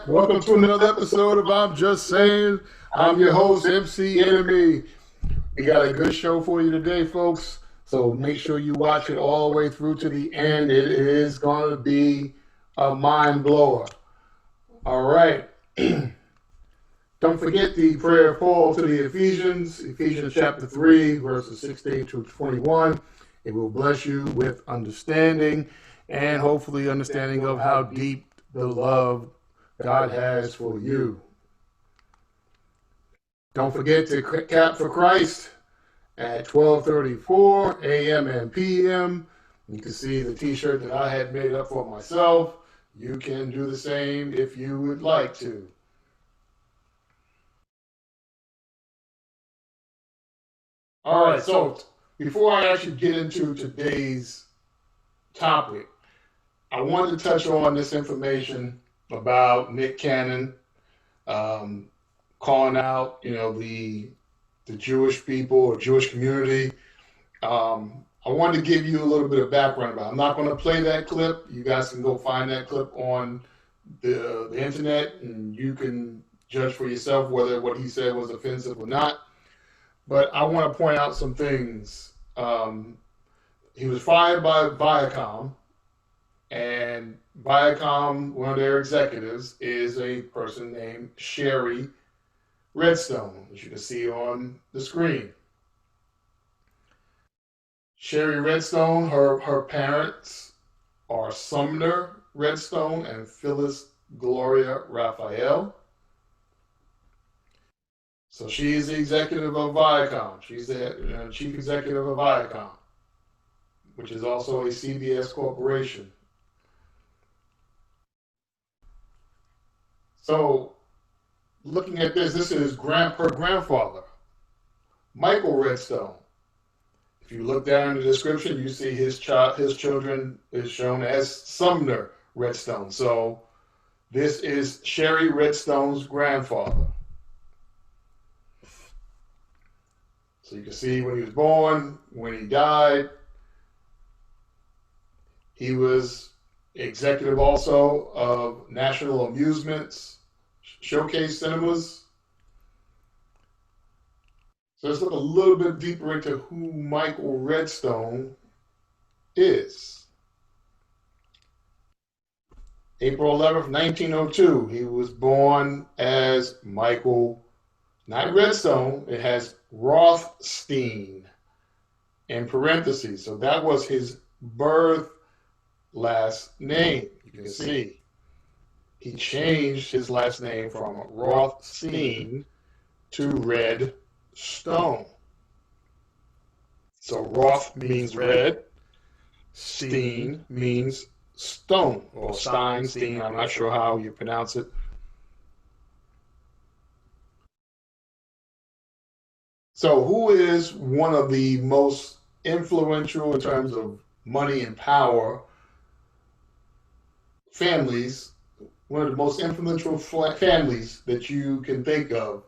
Welcome to another episode of I'm Just Saying. I'm your host, MC Enemy. We got a good show for you today, folks. So make sure you watch it all the way through to the end. It is going to be a mind blower. All right. Don't forget the prayer fall to the Ephesians chapter 3, verses 16 to 21. It will bless you with understanding and hopefully understanding of how deep the love God has for you. Don't forget to Cap for Christ at 12:34 a.m. and p.m. You can see the t-shirt that I had made up for myself. You can do the same if you would like to. All right, so before I actually get into today's topic, I wanted to touch on this information about Nick Cannon calling out, the Jewish people or Jewish community. I wanted to give you a little bit of background about it. I'm not going to play that clip. You guys can go find that clip on the internet, and you can judge for yourself whether what he said was offensive or not. But I want to point out some things. He was fired by Viacom, and Viacom, one of their executives, is a person named Sherry Redstone, as you can see on the screen. Sherry Redstone, her parents are Sumner Redstone and Phyllis Gloria Raphael. So she is the executive of Viacom. She's the chief executive of Viacom, which is also a CBS corporation. So looking at this is her grandfather, Michael Redstone. If you look down in the description, you see his children is shown as Sumner Redstone. So this is Sherry Redstone's grandfather. So you can see when he was born, when he died. He was executive also of National Amusements Showcase Cinemas. So let's look a little bit deeper into who Michael Redstone is. April 11th, 1902, he was born as Michael, not Redstone, it has Rothstein in parentheses. So that was his birth last name. You can see he changed his last name from Rothstein to Redstone. So Roth means red, Steen means stone, or Steinstein, I'm not sure how you pronounce it. So who is one of the most influential in terms of money and power families, one of the most influential families that you can think of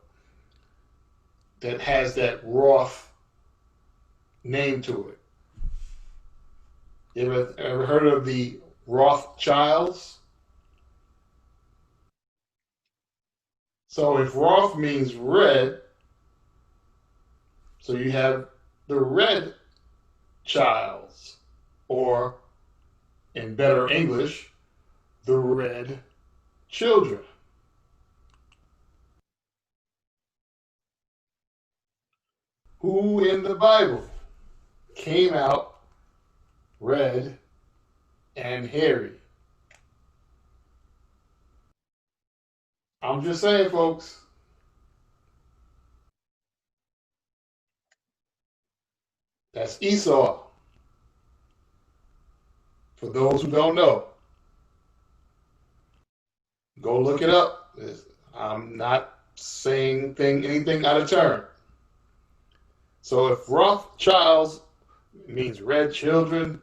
that has that Roth name to it? You ever heard of the Rothschilds? So if Roth means red, so you have the Red Childs, or in better English, the Red Children. Who in the Bible came out red and hairy? I'm just saying, folks. That's Esau. For those who don't know, go look it up. I'm not saying anything out of turn. So if Rothschilds means red children,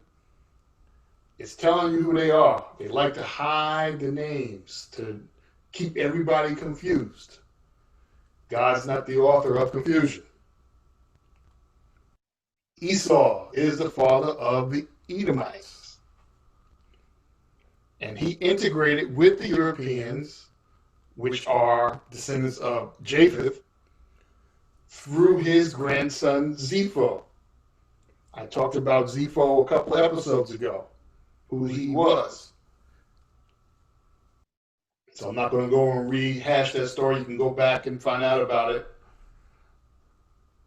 it's telling you who they are. They like to hide the names to keep everybody confused. God's not the author of confusion. Esau is the father of the Edomites. And he integrated with the Europeans which are descendants of Japheth, through his grandson Zepho. I talked about Zepho a couple episodes ago, who he was. So I'm not going to go and rehash that story. You can go back and find out about it.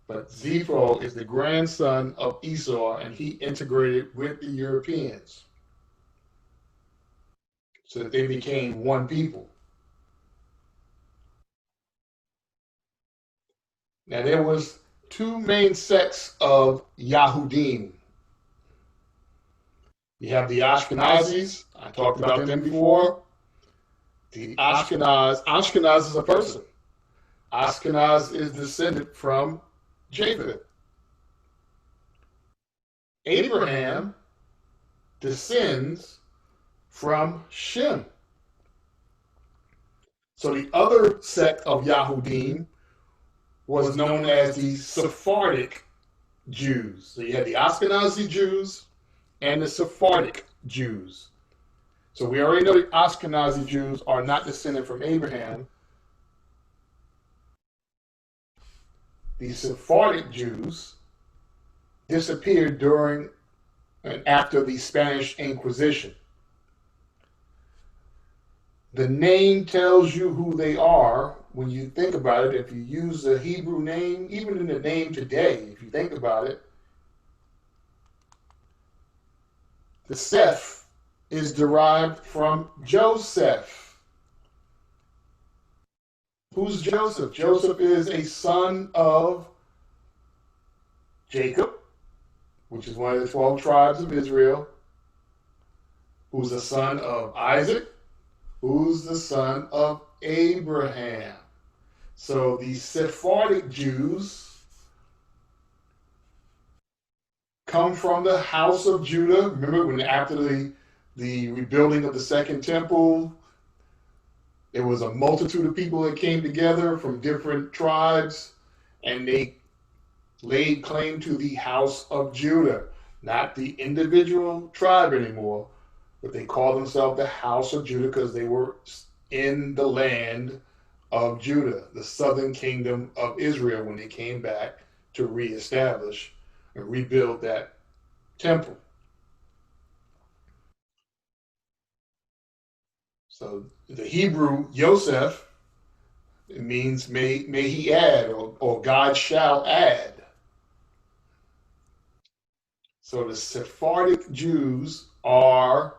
But Zepho is the grandson of Esau, and he integrated with the Europeans so that they became one people. Now, there was two main sects of Yahudim. You have the Ashkenazis. I talked about them before. The Ashkenaz is a person. Ashkenaz is descended from Japheth. Abraham descends from Shem. So the other sect of Yahudim was known as the Sephardic Jews. So you had the Ashkenazi Jews and the Sephardic Jews. So we already know the Ashkenazi Jews are not descended from Abraham. The Sephardic Jews disappeared during and after the Spanish Inquisition. The name tells you who they are when you think about it. If you use the Hebrew name, even in the name today, if you think about it, the Seth is derived from Joseph. Who's Joseph? Joseph is a son of Jacob, which is one of the 12 tribes of Israel, who's the son of Isaac, who's the son of Abraham. So the Sephardic Jews come from the house of Judah. Remember when after the rebuilding of the Second Temple, there was a multitude of people that came together from different tribes, and they laid claim to the house of Judah, not the individual tribe anymore, but they called themselves the house of Judah because they were in the land of Judah, the southern kingdom of Israel, when they came back to reestablish and rebuild that temple. So the Hebrew Yosef, it means may he add, or God shall add. So the Sephardic Jews are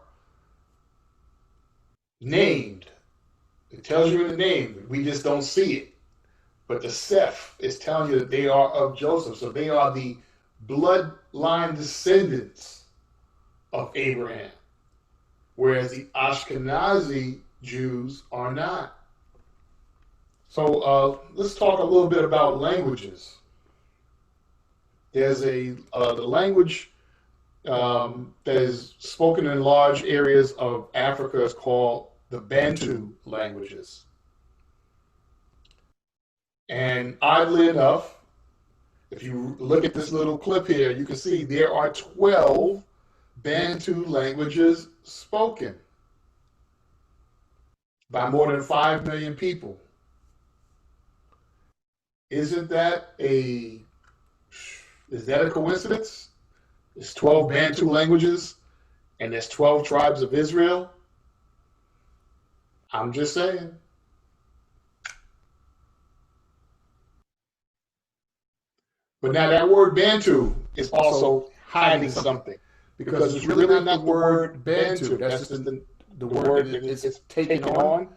named. It tells you in the name. We just don't see it. But the Seth is telling you that they are of Joseph. So they are the bloodline descendants of Abraham, whereas the Ashkenazi Jews are not. So let's talk a little bit about languages. There's the language that is spoken in large areas of Africa is called the Bantu languages. And oddly enough, if you look at this little clip here, you can see there are 12 Bantu languages spoken by more than 5 million people. Isn't that a coincidence? There's 12 Bantu languages and there's 12 tribes of Israel. I'm just saying. But now that word Bantu is also hiding something, because it's really not the word Bantu. That's just the word that it's taken on.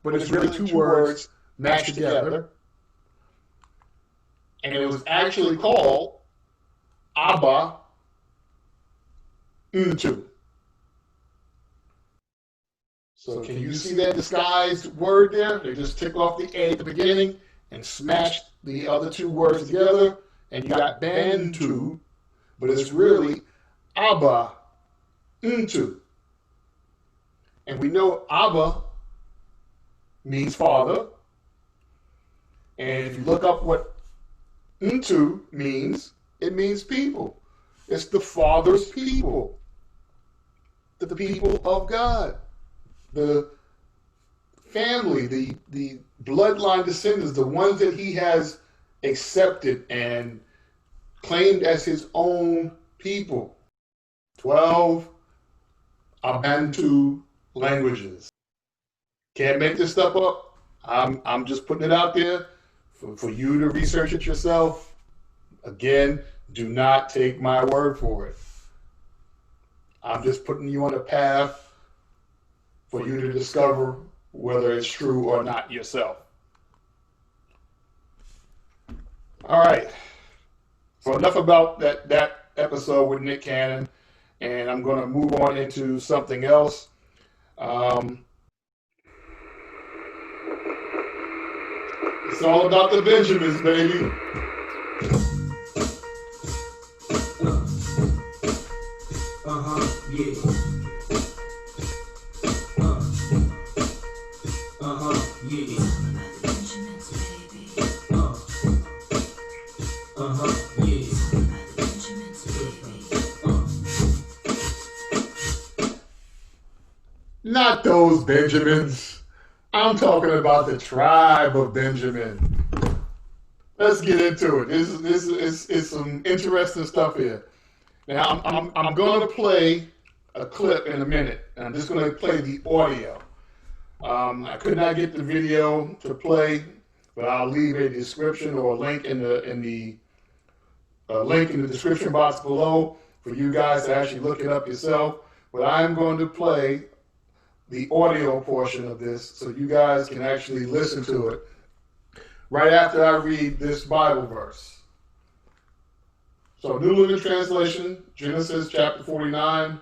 But it's really two words mashed together. And it was actually called Ep.19. So can you see that disguised word there? They just took off the A at the beginning and smashed the other two words together, and you got Bantu, but it's really Ep.19. And we know Abba means father. And if you look up what Ntu means, it means people. It's the Father's people, the people of God, the family, the bloodline descendants, the ones that he has accepted and claimed as his own people. 12 are Bantu languages. Can't make this stuff up. I'm just putting it out there for you to research it yourself. Again, do not take my word for it. I'm just putting you on a path for you to discover whether it's true or not yourself. All right. So enough about that episode with Nick Cannon, and I'm going to move on into something else. It's all about the Benjamins, baby. Yeah. Yeah. Benjamins, baby. Yeah. Benjamins, baby. Not those Benjamins. I'm talking about the tribe of Benjamin. Let's get into it. This is some interesting stuff here. Now, I'm going to play a clip in a minute, and I'm just going to play the audio. I could not get the video to play, but I'll leave a description or a link in the description box below for you guys to actually look it up yourself. But I'm going to play the audio portion of this so you guys can actually listen to it right after I read this Bible verse. So, New Living Translation, Genesis chapter 49,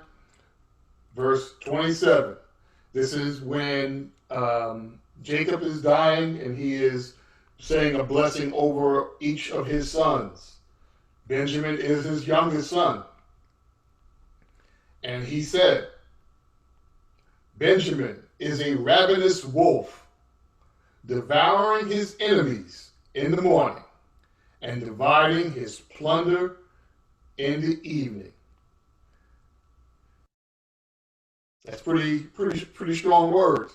verse 27. This is when Jacob is dying and he is saying a blessing over each of his sons. Benjamin is his youngest son. And he said, Benjamin is a ravenous wolf, devouring his enemies in the morning and dividing his plunder in the evening. That's pretty strong words.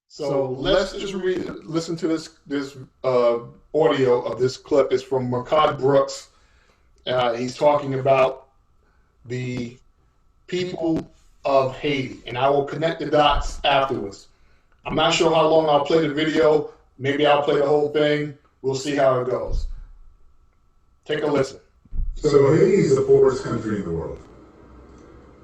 So let's just listen to this audio of this clip. It's from Mercad Brooks. He's talking about the people of Haiti, and I will connect the dots afterwards. I'm not sure how long I'll play the video. Maybe I'll play the whole thing. We'll see how it goes. Take a listen. So Haiti is the poorest country in the world.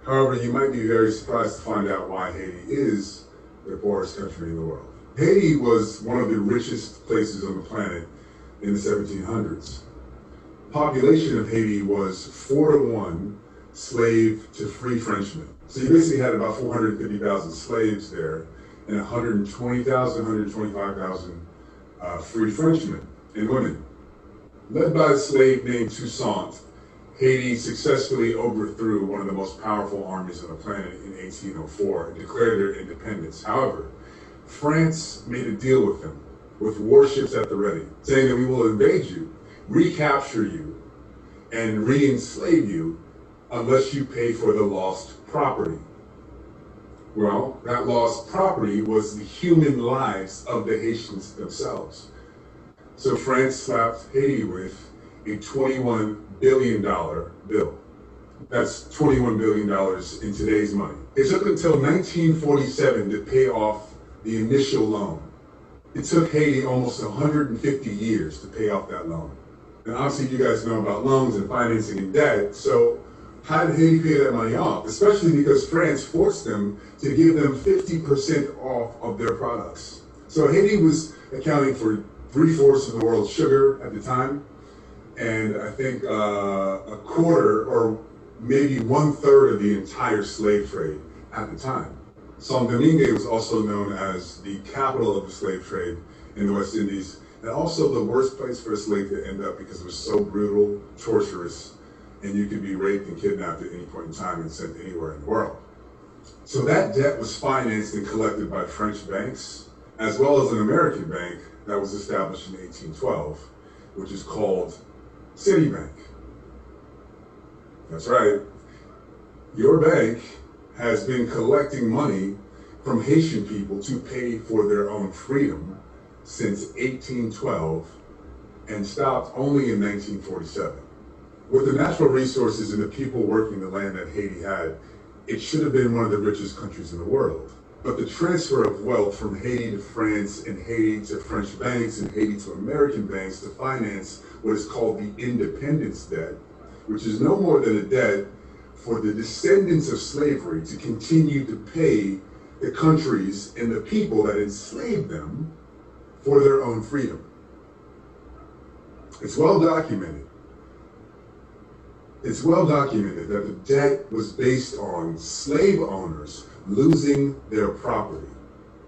However, you might be very surprised to find out why Haiti is the poorest country in the world. Haiti was one of the richest places on the planet in the 1700s. The population of Haiti was 4-to-1 slave to free Frenchmen. So you basically had about 450,000 slaves there and 120,000, 125,000 free Frenchmen and women. Led by a slave named Toussaint, Haiti successfully overthrew one of the most powerful armies on the planet in 1804 and declared their independence. However, France made a deal with them, with warships at the ready, saying that we will invade you, recapture you, and re-enslave you unless you pay for the lost property. Well, that lost property was the human lives of the Haitians themselves. So France slapped Haiti with a $21 billion bill. That's $21 billion in today's money. It took until 1947 to pay off the initial loan. It took Haiti almost 150 years to pay off that loan. And obviously you guys know about loans and financing and debt, so how did Haiti pay that money off? Especially because France forced them to give them 50% off of their products. So Haiti was accounting for 3/4 of the world's sugar at the time, and I think a quarter or maybe 1/3 of the entire slave trade at the time. Saint Domingue was also known as the capital of the slave trade in the West Indies, and also the worst place for a slave to end up because it was so brutal, torturous, and you could be raped and kidnapped at any point in time and sent anywhere in the world. So that debt was financed and collected by French banks, as well as an American bank that was established in 1812, which is called Citibank. That's right. Your bank has been collecting money from Haitian people to pay for their own freedom since 1812 and stopped only in 1947. With the natural resources and the people working the land that Haiti had, it should have been one of the richest countries in the world. But the transfer of wealth from Haiti to France and Haiti to French banks and Haiti to American banks to finance what is called the independence debt, which is no more than a debt for the descendants of slavery to continue to pay the countries and the people that enslaved them for their own freedom. It's well documented. It's well documented that the debt was based on slave owners losing their property.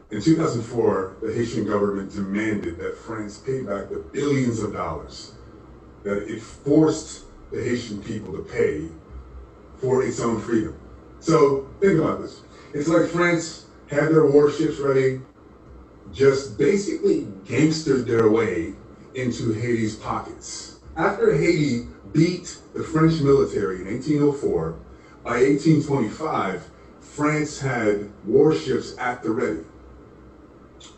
In 2004, the Haitian government demanded that France pay back the billions of dollars that it forced the Haitian people to pay for its own freedom. So think about this. It's like France had their warships ready, just basically gangstered their way into Haiti's pockets. After Haiti beat the French military in 1804, by 1825, France had warships at the ready.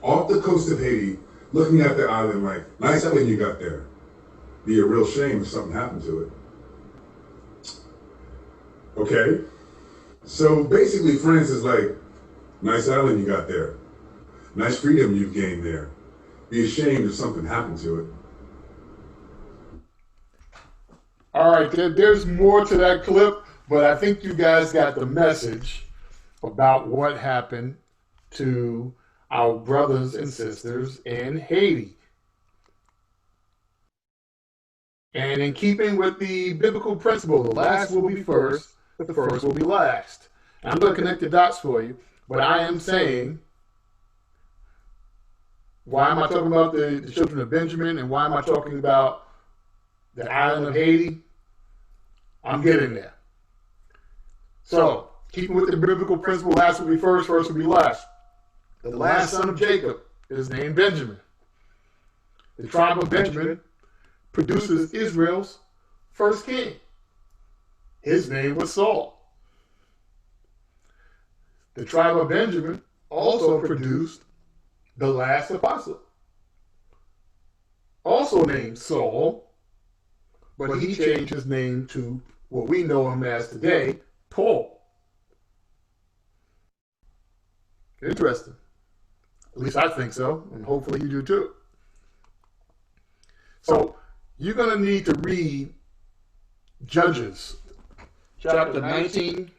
Off the coast of Haiti, looking at the island like, nice island you got there. Be a real shame if something happened to it. Okay? So basically France is like, nice island you got there. Nice freedom you've gained there. Be ashamed if something happened to it. All right, there's more to that clip, but I think you guys got the message about what happened to our brothers and sisters in Haiti. And in keeping with the biblical principle, the last will be first, the first will be last. And I'm going to connect the dots for you, but I am saying, why am I talking about the children of Benjamin, and why am I talking about the island of Haiti? I'm getting there. So, keeping with the biblical principle, last will be first, first will be last. The last son of Jacob is named Benjamin. The tribe of Benjamin produces Israel's first king. His name was Saul. The tribe of Benjamin also produced the last apostle, also named Saul, but he changed his name to what we know him as today, Paul. Interesting. At least I think so, and hopefully you do too. So you're going to need to read Judges, chapter 19,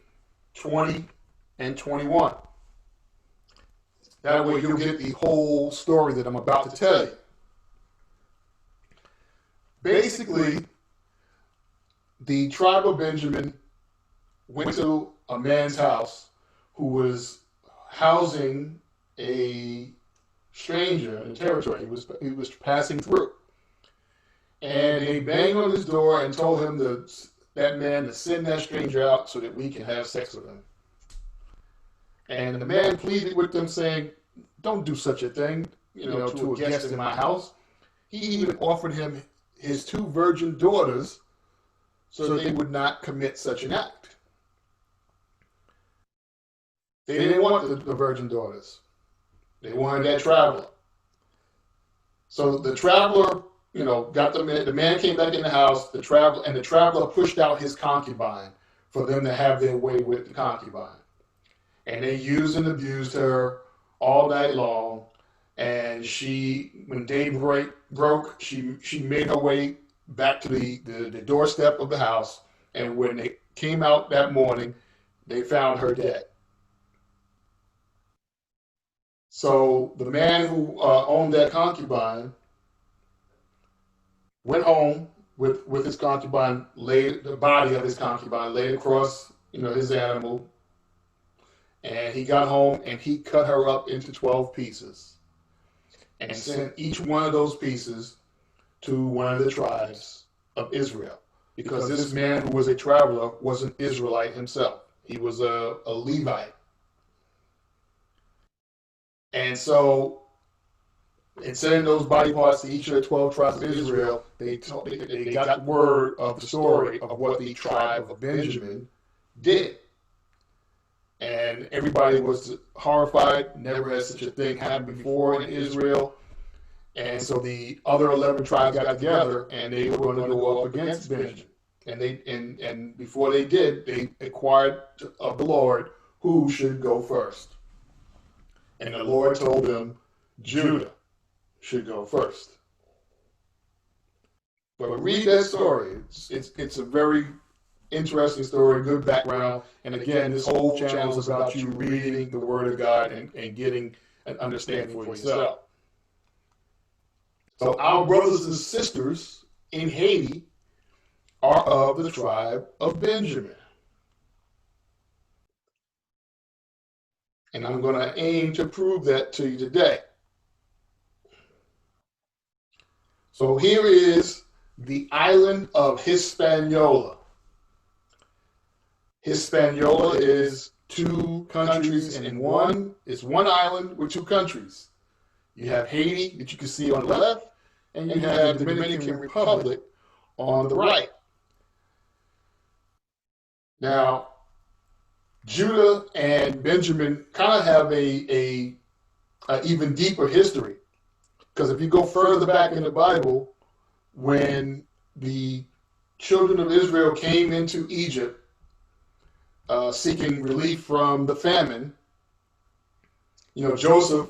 20, and 21. That way you'll get the whole story that I'm about to tell you. Basically, the tribe of Benjamin went to a man's house who was housing a stranger in the territory he was passing through. And they banged on his door and told him that man to send that stranger out so that we can have sex with him. And the man pleaded with them, saying, don't do such a thing, to a guest in my house. He even offered him his 2 virgin daughters so they would not commit such an act. They didn't want the virgin daughters. They wanted that traveler. So the traveler, got the man came back in the house, the traveler pushed out his concubine for them to have their way with the concubine. And they used and abused her all night long. And when day broke, she made her way back to the doorstep of the house. And when they came out that morning, they found her dead. So the man who owned that concubine went home with his concubine, laid the body of his concubine, laid across his animal. And he got home and he cut her up into 12 pieces and sent each one of those pieces to one of the tribes of Israel. Because this man who was a traveler was an Israelite himself. He was a Levite. And so, in sending those body parts to each of the 12 tribes of Israel, they got the word of the story of what the tribe of Benjamin did. And everybody was horrified. Never had such a thing happened before in Israel. And so the other 11 tribes got together, and they were going to go up against Benjamin. And before they did, they inquired of the Lord who should go first. And the Lord told them Judah should go first. But read that story. It's a very interesting story, good background. And again, this whole channel is about you reading the Word of God and getting an understanding for yourself. So our brothers and sisters in Haiti are of the tribe of Benjamin. And I'm going to aim to prove that to you today. So here is the island of Hispaniola. Hispaniola is two countries in one. It's one island with two countries. You have Haiti that you can see on the left, and you have the Dominican Republic on the right. Now, Judah and Benjamin kind of have a even deeper history, because if you go further back in the Bible, when the children of Israel came into Egypt seeking relief from the famine, Joseph,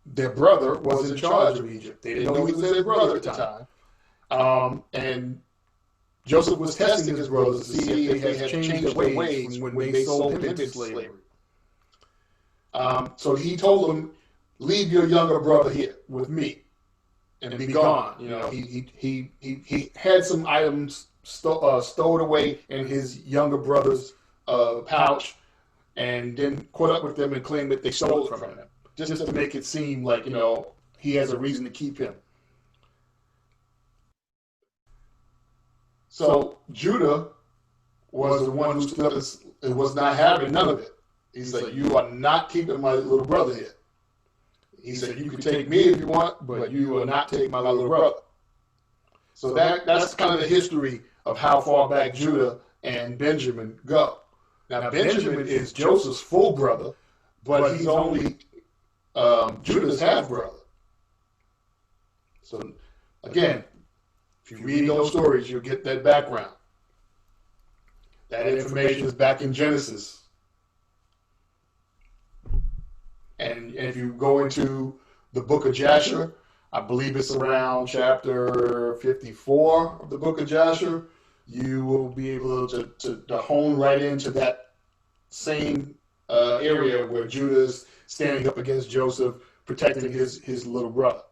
their brother, was in charge of Egypt. They didn't know he was their brother at the time. And Joseph was testing his brothers to see if they had changed their ways from when they sold him into slavery. So he told them, leave your younger brother here with me and be gone. He had some items stowed away in his younger brother's pouch, and then caught up with them and claimed that they stole it from him, just to make it seem like, he has a reason to keep him. So Judah was the one who stood up and was not having none of it. He's like, you are not keeping my little brother here. He said, you can take me if you want, but you will not take my little brother. So that's kind of the history of how far back Judah and Benjamin go. Now, Benjamin is Joseph's full brother, but he's only Judah's half brother. So again, if you read those stories, you'll get that background. That information is back in Genesis. And if you go into the book of Jasher, I believe it's around chapter 54 of the book of Jasher, you will be able to hone right into that same area where Judah is standing up against Joseph, protecting his little brother.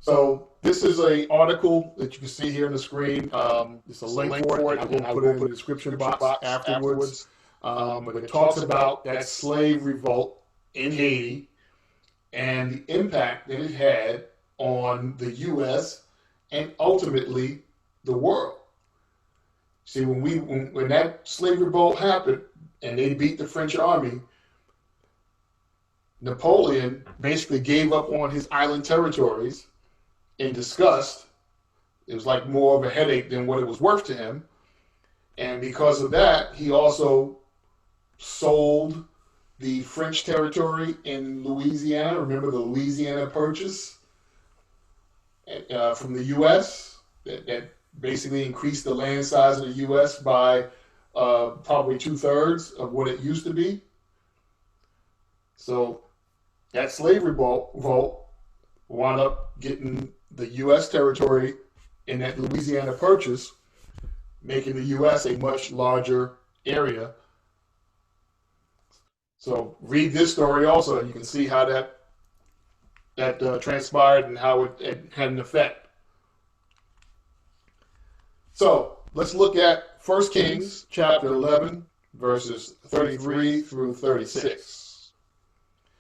So this is an article that you can see here on the screen. It's a link for it. I will put it in the description box afterwards. But it talks about that slave revolt in Haiti and the impact that it had on the U.S. and ultimately the world. See, when that slave revolt happened and they beat the French army, Napoleon basically gave up on his island territories in disgust. It was like more of a headache than what it was worth to him. And because of that, he also sold the French territory in Louisiana. Remember the Louisiana Purchase from the U.S. that basically increased the land size of the U.S. by probably 2/3 of what it used to be. So that slave revolt wound up getting the U.S. territory in that Louisiana Purchase, making the U.S. a much larger area. So read this story also, and you can see how that transpired and how it had an effect. So let's look at 1 Kings chapter 11, verses 33 through 36.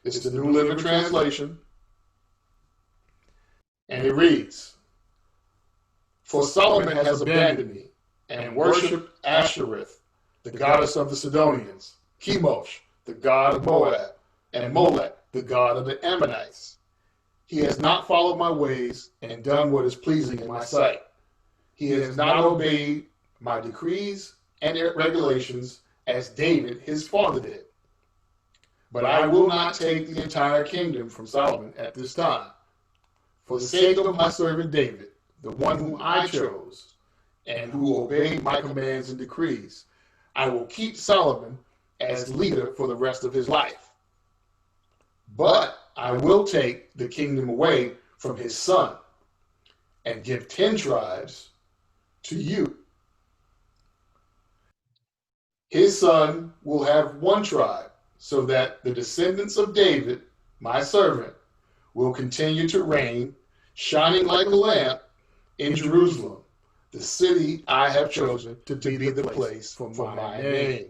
It's the New Living Translation. And it reads, "For Solomon has abandoned me and worshipped Ashereth, the goddess of the Sidonians, Chemosh, the god of Moab, and Molech, the god of the Ammonites. He has not followed my ways and done what is pleasing in my sight. He has not obeyed my decrees and regulations as David his father did. But I will not take the entire kingdom from Solomon at this time. For the sake of my servant David, the one whom I chose, and who obeyed my commands and decrees, I will keep Solomon as leader for the rest of his life. But I will take the kingdom away from his son and give 10 tribes to you. His son will have 1 tribe, so that the descendants of David, my servant, will continue to reign, shining like a lamp in Jerusalem, the city I have chosen to be the place for my name.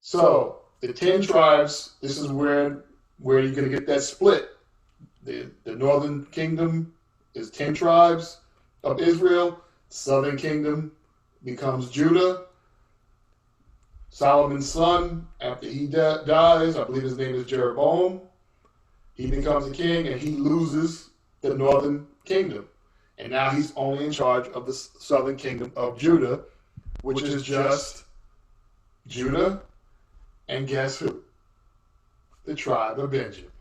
So, the 10 tribes, this is where you're going to get that split. The northern kingdom is 10 tribes of Israel. The southern kingdom becomes Judah. Solomon's son, after he dies, I believe his name is Jeroboam, he becomes a king and he loses the northern kingdom. And now he's only in charge of the southern kingdom of Judah, which is just Judah and guess who? The tribe of Benjamin.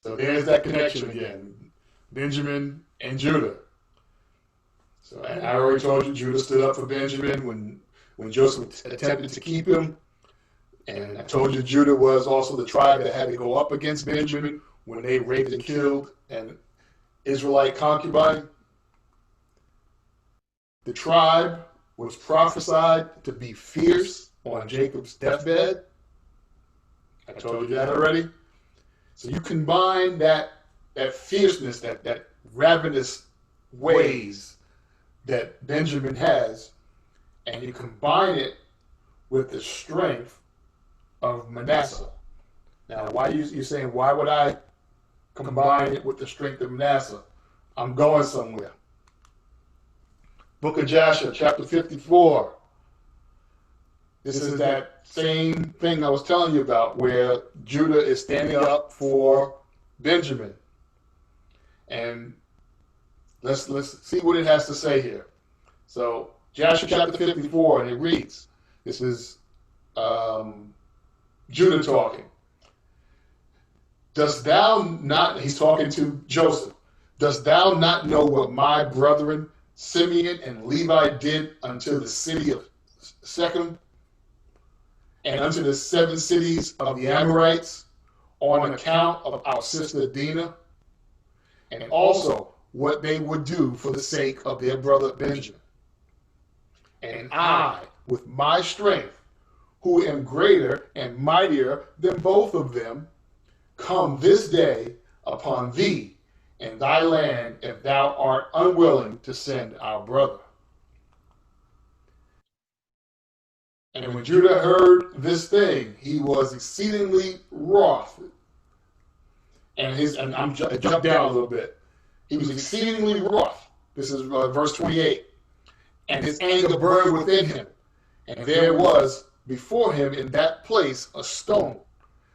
So there's that connection again, Benjamin and Judah. So I already told you Judah stood up for Benjamin when Joseph attempted to keep him. And I told you Judah was also the tribe that had to go up against Benjamin when they raped and killed an Israelite concubine. The tribe was prophesied to be fierce on Jacob's deathbed. I told you that already. So you combine that fierceness, that ravenous ways that Benjamin has, and you combine it with the strength of Manasseh. Now, why you're saying, why would I combine it with the strength of Manasseh? I'm going somewhere. Book of Joshua, chapter 54. This is that same thing I was telling you about, where Judah is standing up for Benjamin. And let's see what it has to say here. So Joshua chapter 54, and it reads, this is Judah talking. Dost thou not, he's talking to Joseph, dost thou not know what my brethren Simeon and Levi did unto the city of Shechem and unto the 7 cities of the Amorites on account of our sister Dinah, and also what they would do for the sake of their brother Benjamin? And I, with my strength, who am greater and mightier than both of them, come this day upon thee and thy land, if thou art unwilling to send our brother. And when Judah heard this thing, he was exceedingly wroth. And I jumped down a little bit. He was exceedingly wroth. This is verse 28. And his anger burned within him. And there was before him in that place a stone,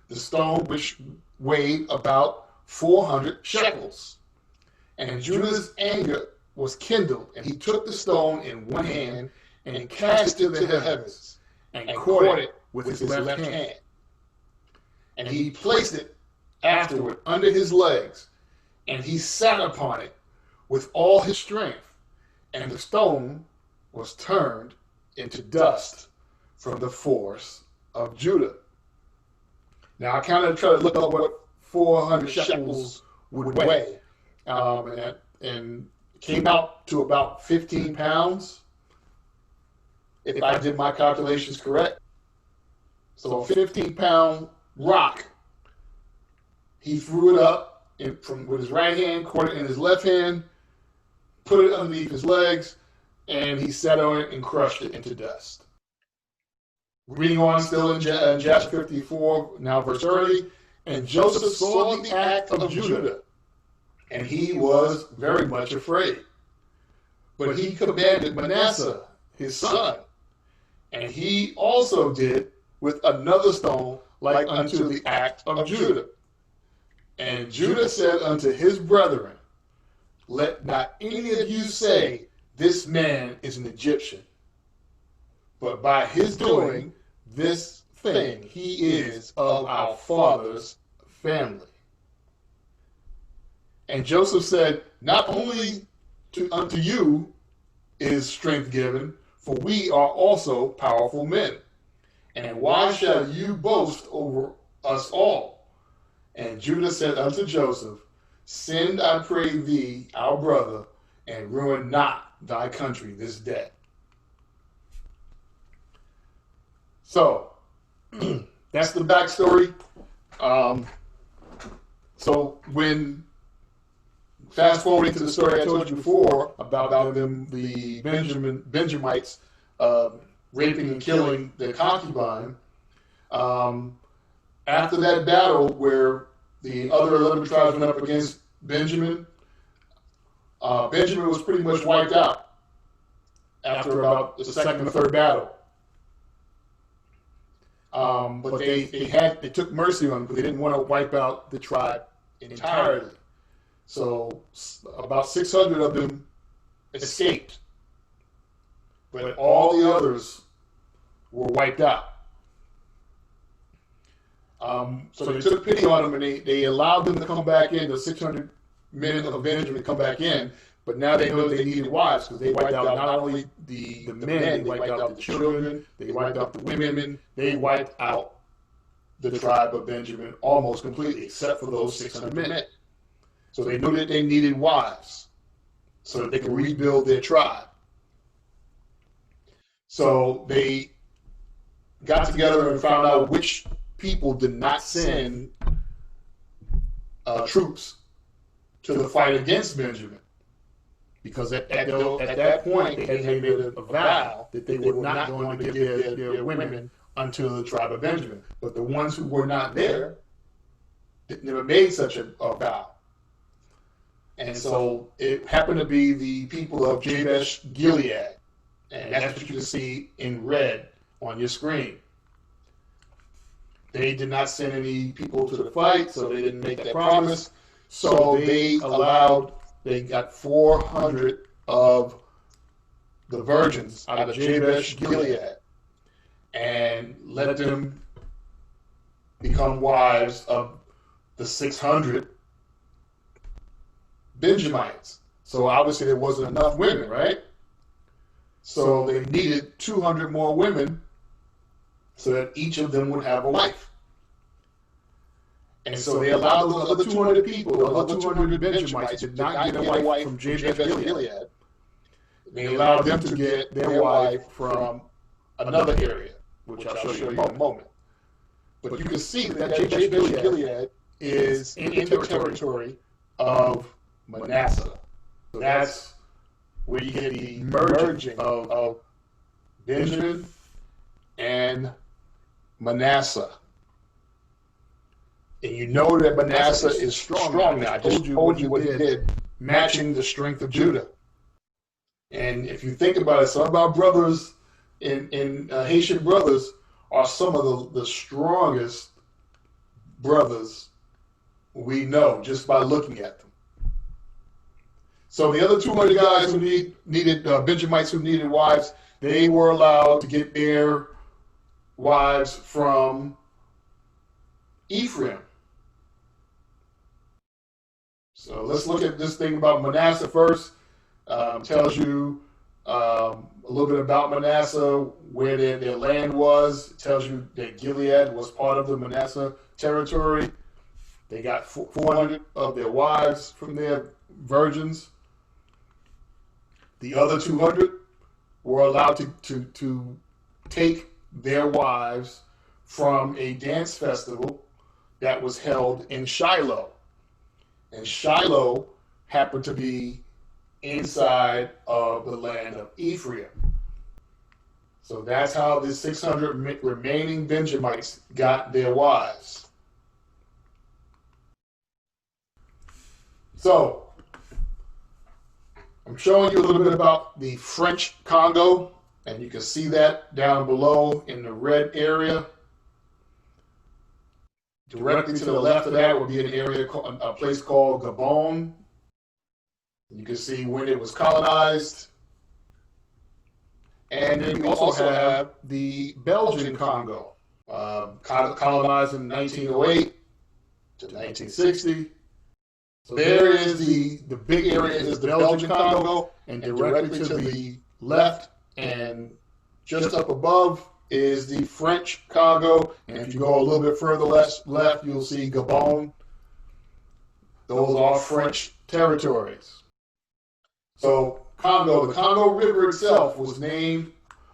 the stone which weighed about 400 shekels. And Judah's anger was kindled, and he took the stone in one hand and cast it to the heavens, and caught it with his left hand. And he placed it afterward under his legs, and he sat upon it with all his strength, and the stone was turned into dust from the force of Judah. Now I kind of try to look up what 400 shekels would weigh, and came out to about 15 pounds, if I did my calculations correct. So a 15-pound rock, he threw it up with his right hand, caught it in his left hand, put it underneath his legs, and he sat on it and crushed it into dust. Reading on still in Joshua 54, now verse 30, and Joseph saw the act of Judah, and he was very much afraid. But he commanded Manasseh, his son, and he also did with another stone like unto the act of Judah. And Judah said unto his brethren, let not any of you say, this man is an Egyptian, but by his doing this thing he is of our father's family. And Joseph said, not only unto you is strength given, for we are also powerful men. And why shall you boast over us all? And Judah said unto Joseph, send, I pray thee, our brother, and ruin not thy country this day. So, that's the backstory. So when fast forwarding to the story I told you before about them, the Benjamites raping and killing their concubine, after that battle where the other 11 tribes went up against Benjamin, Benjamin was pretty much wiped out after about the second or third battle. But they took mercy on him because they didn't want to wipe out the tribe entirely. So about 600 of them escaped, but all the others were wiped out. So they took pity on them and they allowed them to come back in, the 600 men of Benjamin to come back in, but now they know they needed wives because they wiped out not only the men, they wiped out the children, they wiped out the women, they wiped out the tribe of Benjamin almost completely, except for those 600 men. So they knew that they needed wives so that they could rebuild their tribe. So they got together and found out which people did not send troops to the fight against Benjamin. Because at that point, they had made a vow that they were not going to give their women unto the tribe of Benjamin. But the ones who were not there never made such a vow. And so it happened to be the people of Jabesh Gilead. And that's what you can see in red on your screen. They did not send any people to the fight, so they didn't make that promise. So they got 400 of the virgins out of Jabesh Gilead and let them become wives of the 600 Benjamites. So obviously there wasn't enough women, right? So they needed 200 more women so that each of them would have a wife. And so they allowed those other 200 people, those other 200 Benjamites, did not get a wife from Jabesh Gilead. They allowed them to get their wife from another area, which I'll show you in a moment. But you can see that Jabesh Gilead is in the territory of Manasseh. So that's where you get the merging of Benjamin and Manasseh. And you know that Manasseh is strong now. I just told you what he did, matching the strength of Judah. And if you think about it, some of our brothers in Haitian brothers are some of the strongest brothers we know just by looking at them. So the other 200 guys who needed Benjamites who needed wives, they were allowed to get their wives from Ephraim. So let's look at this thing about Manasseh first. Tells you a little bit about Manasseh, where their land was. It tells you that Gilead was part of the Manasseh territory. They got 400 of their wives from their virgins. The other 200 were allowed to take their wives from a dance festival that was held in Shiloh. And Shiloh happened to be inside of the land of Ephraim. So that's how the 600 remaining Benjamites got their wives. So I'm showing you a little bit about the French Congo, and you can see that down below in the red area. Directly to the left of that would be an area, a place called Gabon. You can see when it was colonized. And then we also have the Belgian Congo, colonized in 1908 to 1960. So there is the big area is the Belgian Congo, and directly to the left and just up above is the French Congo. And if you go a little bit further left, you'll see Gabon. Those are French territories. So Congo, the Congo River itself was named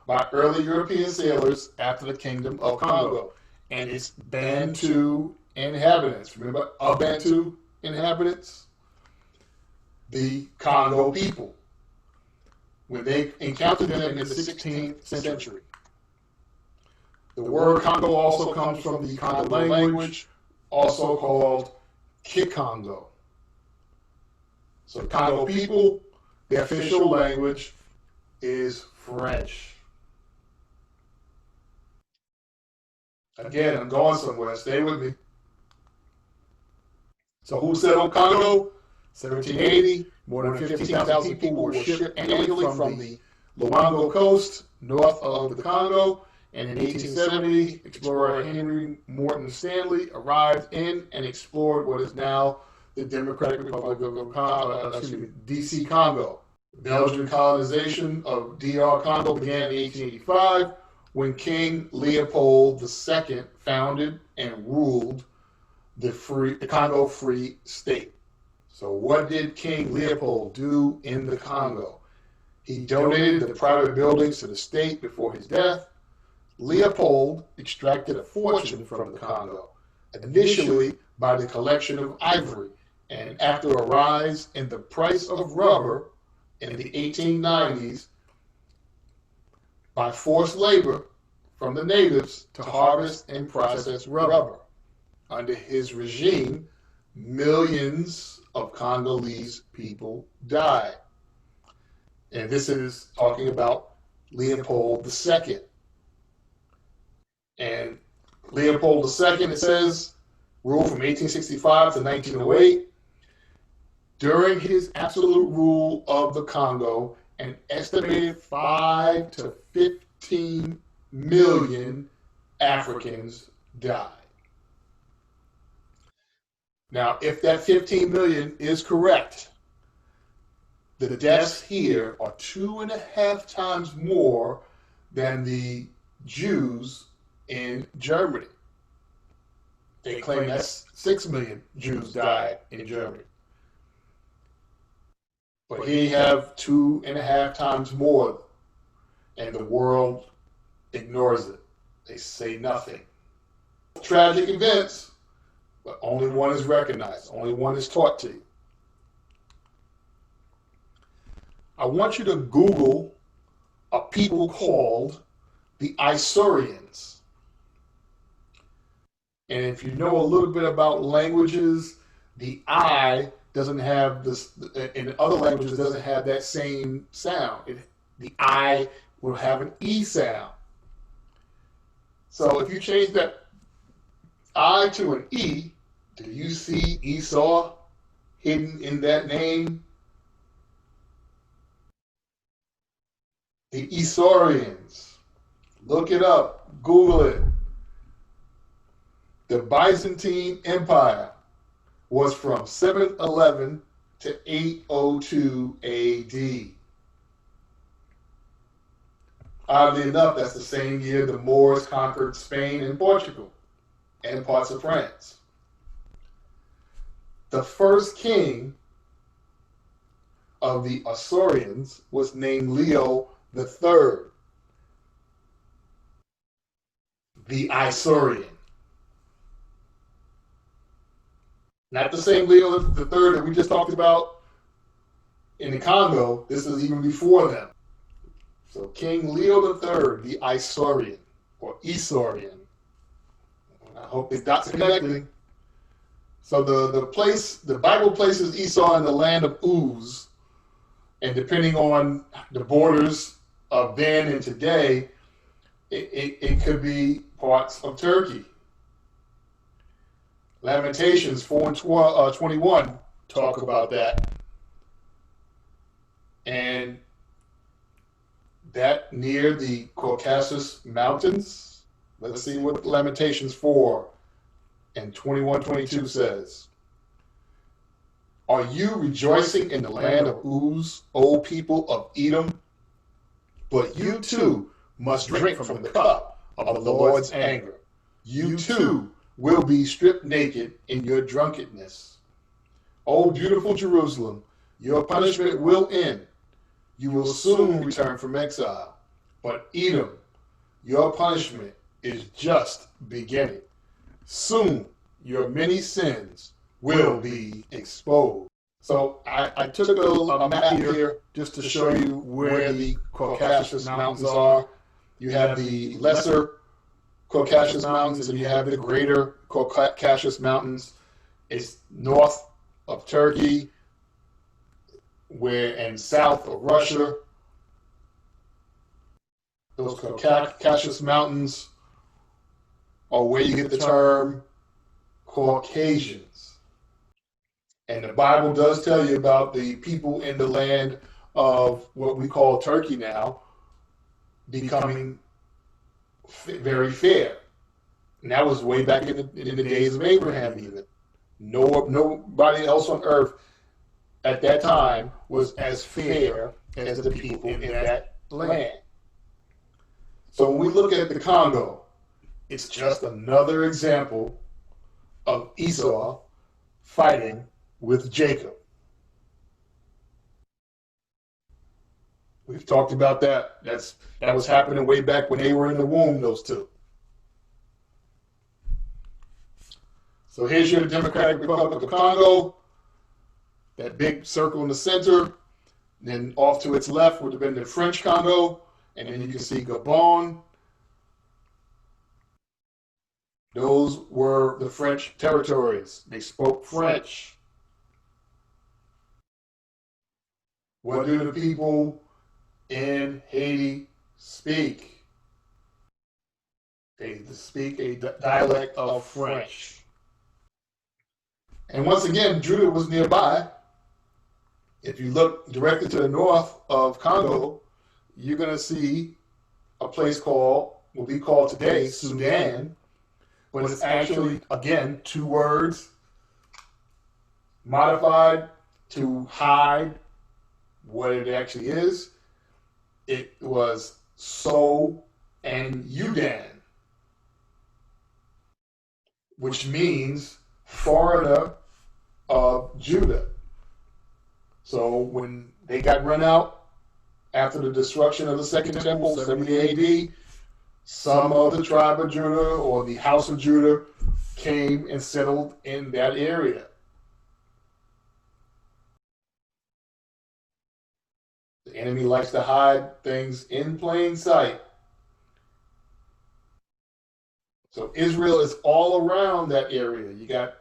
by early European sailors after the Kingdom of Congo. And it's Bantu inhabitants. Remember Bantu inhabitants? The Congo people, when they encountered them in the 16th century. The word Congo also comes from the Congo language, also called Kikongo. So the Congo people, their official language is French. Again, I'm going somewhere. Stay with me. So who settled Congo? 1780, more than 15,000 people were shipped annually from the Luango coast north of the Congo. And in 1870, explorer Henry Morton Stanley arrived in and explored what is now the Democratic Republic of Congo, DC Congo. Belgian colonization of DR Congo began in 1885 when King Leopold II founded and ruled the Congo Free State. So what did King Leopold do in the Congo? He donated the private buildings to the state before his death. Leopold extracted a fortune from the Congo, initially by the collection of ivory, and after a rise in the price of rubber in the 1890s, by forced labor from the natives to harvest and process rubber. Under his regime, millions of Congolese people died. And this is talking about Leopold II. And Leopold II, it says, ruled from 1865 to 1908. During his absolute rule of the Congo, an estimated 5 to 15 million Africans died. Now, if that 15 million is correct, the deaths here are 2.5 times more than the Jews in Germany. They claim that 6 million Jews died in Germany. But here you have 2.5 times more, and the world ignores it. They say nothing. Tragic events, but only one is recognized, only one is taught to you. I want you to Google a people called the Isaurians. And if you know a little bit about languages, the I doesn't have this, in other languages, doesn't have that same sound. The I will have an E sound. So if you change that I to an E, do you see Esau hidden in that name? The Isaurians. Look it up. Google it. The Byzantine Empire was from 711 to 802 AD. Oddly enough, that's the same year the Moors conquered Spain and Portugal and parts of France. The first king of the Isaurians was named Leo III, the Isaurian. Not the same Leo III that we just talked about in the Congo. This is even before them. So King Leo III, the Isaurian, or Isaurian. I hope the dots are connecting. So the Bible places Esau in the land of Uz, and depending on the borders of then and today, it could be parts of Turkey. Lamentations 4 and 21 talk about that. And that near the Caucasus Mountains, let's see what Lamentations 4 and 21-22 says. Are you rejoicing in the land of Uz, O people of Edom? But you too must drink from the cup of the Lord's anger. You too will be stripped naked in your drunkenness. O beautiful Jerusalem, your punishment will end. You will soon return from exile. But Edom, your punishment is just beginning. Soon your many sins will be exposed. So I took a map here just to show you where the Caucasus Mountains are. You have the lesser Caucasus Mountains and you have the greater Caucasus Mountains. It's north of Turkey and south of Russia. Those Caucasus Mountains are where you get the term Caucasians. And the Bible does tell you about the people in the land of what we call Turkey now becoming very fair. And that was way back in the days of Abraham even. Nobody else on earth at that time was as fair as the people in that land. So when we look at the Congo, it's just another example of Esau fighting with Jacob. We've talked about that. That was happening way back when they were in the womb, those two. So here's your Democratic Republic of Congo, that big circle in the center. Then off to its left would have been the French Congo, and then you can see Gabon. Those were the French territories. They spoke French. What do the people in Haiti speak? They speak a dialect of French. And once again, Judah was nearby. If you look directly to the north of Congo, you're going to see a place called, what we call today, Sudan. But it's actually, again, two words modified to hide what it actually is. It was So and Udan, which means foreigner of Judah. So when they got run out after the destruction of the Second Temple, 70 AD, some of the tribe of Judah or the house of Judah came and settled in that area. The enemy likes to hide things in plain sight. So Israel is all around that area. You got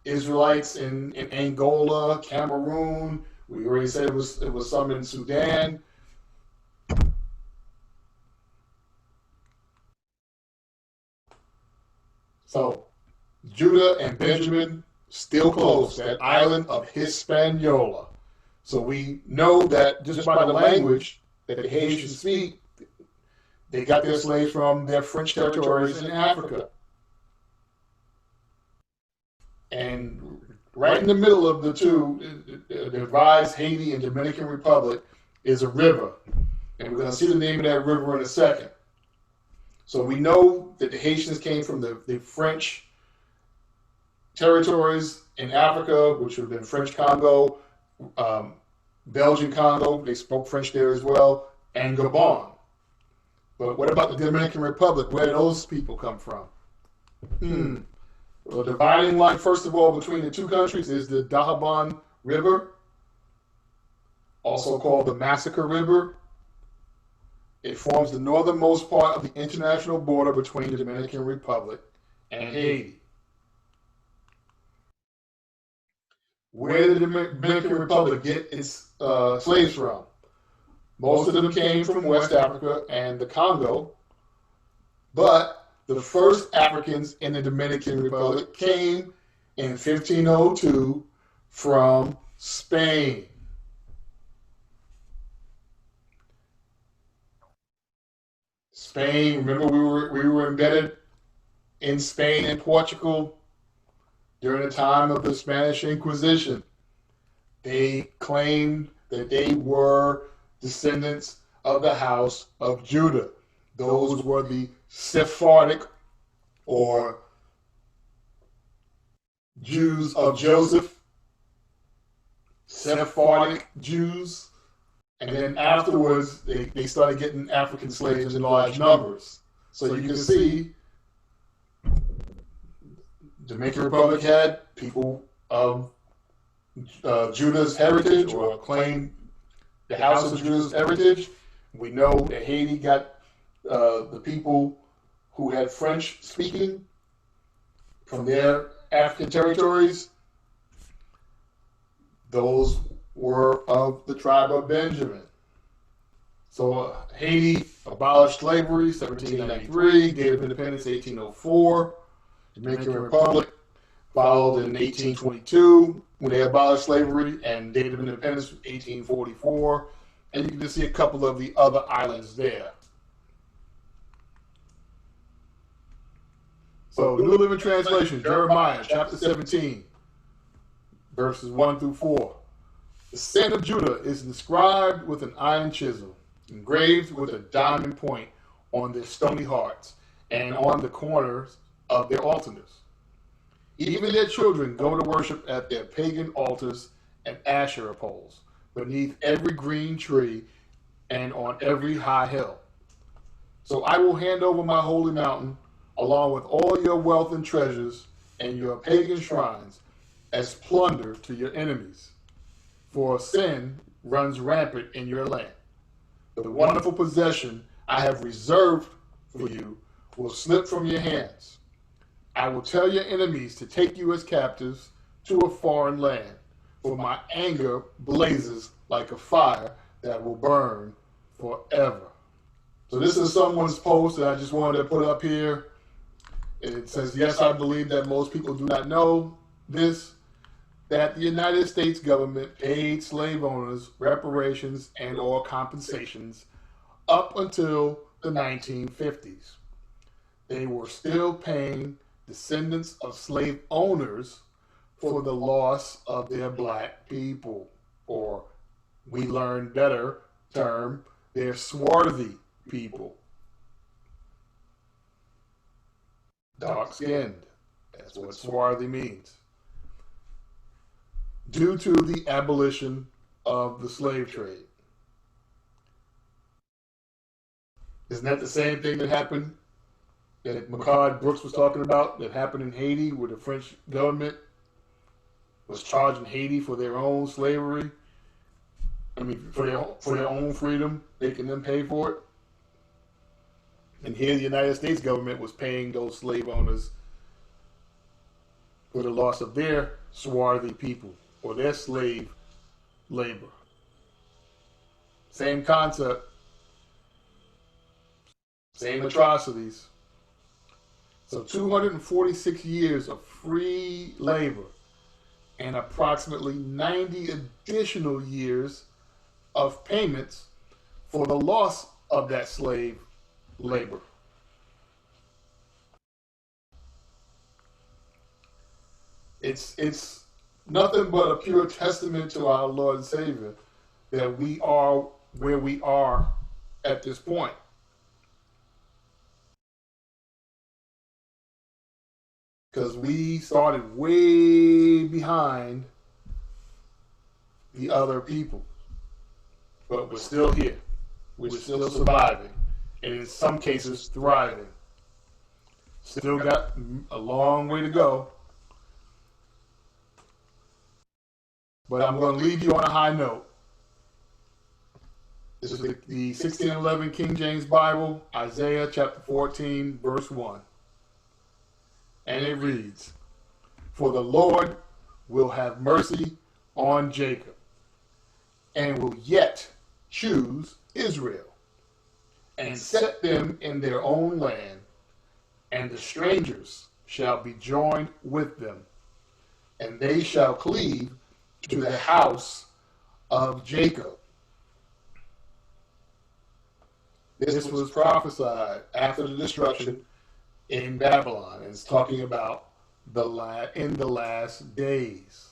Israelites in Angola, Cameroon. We already said it was some in Sudan. So Judah and Benjamin still close, that island of Hispaniola. So we know that just by the language that the Haitians speak, they got their slaves from their French territories in Africa. And right in the middle of the two, divides Haiti and Dominican Republic, is a river. And we're going to see the name of that river in a second. So we know that the Haitians came from the French territories in Africa, which would have been French Congo, Belgian Congo, they spoke French there as well, and Gabon. But what about the Dominican Republic? Where did those people come from? Well, the dividing line, first of all, between the two countries is the Dahaban River, also called the Massacre River. It forms the northernmost part of the international border between the Dominican Republic and Haiti. Where did the Dominican Republic get its slaves from? Most of them came from West Africa and the Congo, but the first Africans in the Dominican Republic came in 1502 from Spain. Spain, remember we were embedded in Spain and Portugal during the time of the Spanish Inquisition. They claimed that they were descendants of the house of Judah. Those were the Sephardic or Jews of Joseph, Sephardic Jews. And then afterwards, they started getting African slaves in large numbers. So you can see Dominican Republic had people of Judah's heritage, or claimed the house of Judah's heritage. We know that Haiti got the people who had French speaking from their African territories. Those were of the tribe of Benjamin. So Haiti abolished slavery 1793, date of independence 1804. Dominican Republic followed in 1822 when they abolished slavery, and date of independence 1844. And you can just see a couple of the other islands there. So the New Living Translation, Jeremiah chapter 17, verses 1 through 4. The sin of Judah is inscribed with an iron chisel, engraved with a diamond point on their stony hearts and on the corners of their altars. Even their children go to worship at their pagan altars and Asherah poles, beneath every green tree and on every high hill. So I will hand over my holy mountain, along with all your wealth and treasures and your pagan shrines, as plunder to your enemies. For sin runs rampant in your land. The wonderful possession I have reserved for you will slip from your hands. I will tell your enemies to take you as captives to a foreign land, for my anger blazes like a fire that will burn forever. So this is someone's post that I just wanted to put up here. It says, yes, I believe that most people do not know this, that the United States government paid slave owners reparations and or compensations up until the 1950s. They were still paying descendants of slave owners for the loss of their black people, or we learned better term, their swarthy people. Dark-skinned, that's what swarthy means. Due to the abolition of the slave trade. Isn't that the same thing that happened, that Mercad Brooks was talking about, that happened in Haiti, where the French government was charging Haiti for their own slavery? I mean, for their own freedom, making them pay for it. And here the United States government was paying those slave owners for the loss of their swarthy people, or their slave labor. Same concept, same atrocities. So 246 years of free labor and approximately 90 additional years of payments for the loss of that slave labor. It's nothing but a pure testament to our Lord and Savior that we are where we are at this point. Because we started way behind the other people. But we're still here. We're still surviving. And in some cases, thriving. Still got a long way to go. But I'm going to leave you on a high note. This is the 1611 King James Bible, Isaiah chapter 14, verse 1. And it reads, "For the Lord will have mercy on Jacob, and will yet choose Israel, and set them in their own land, and the strangers shall be joined with them, and they shall cleave to the house of Jacob. This was prophesied after the destruction in Babylon. It's talking about in the last days.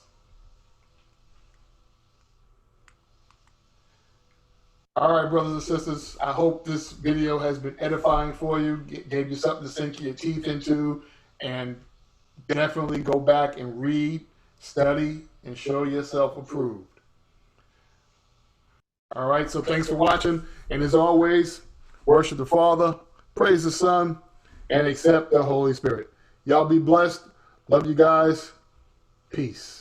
All right, brothers and sisters, I hope this video has been edifying for you, gave you something to sink your teeth into, and definitely go back and read, study, and show yourself approved. All right, so thanks for watching, and as always, worship the Father, praise the Son, and accept the Holy Spirit. Y'all be blessed. Love you guys. Peace.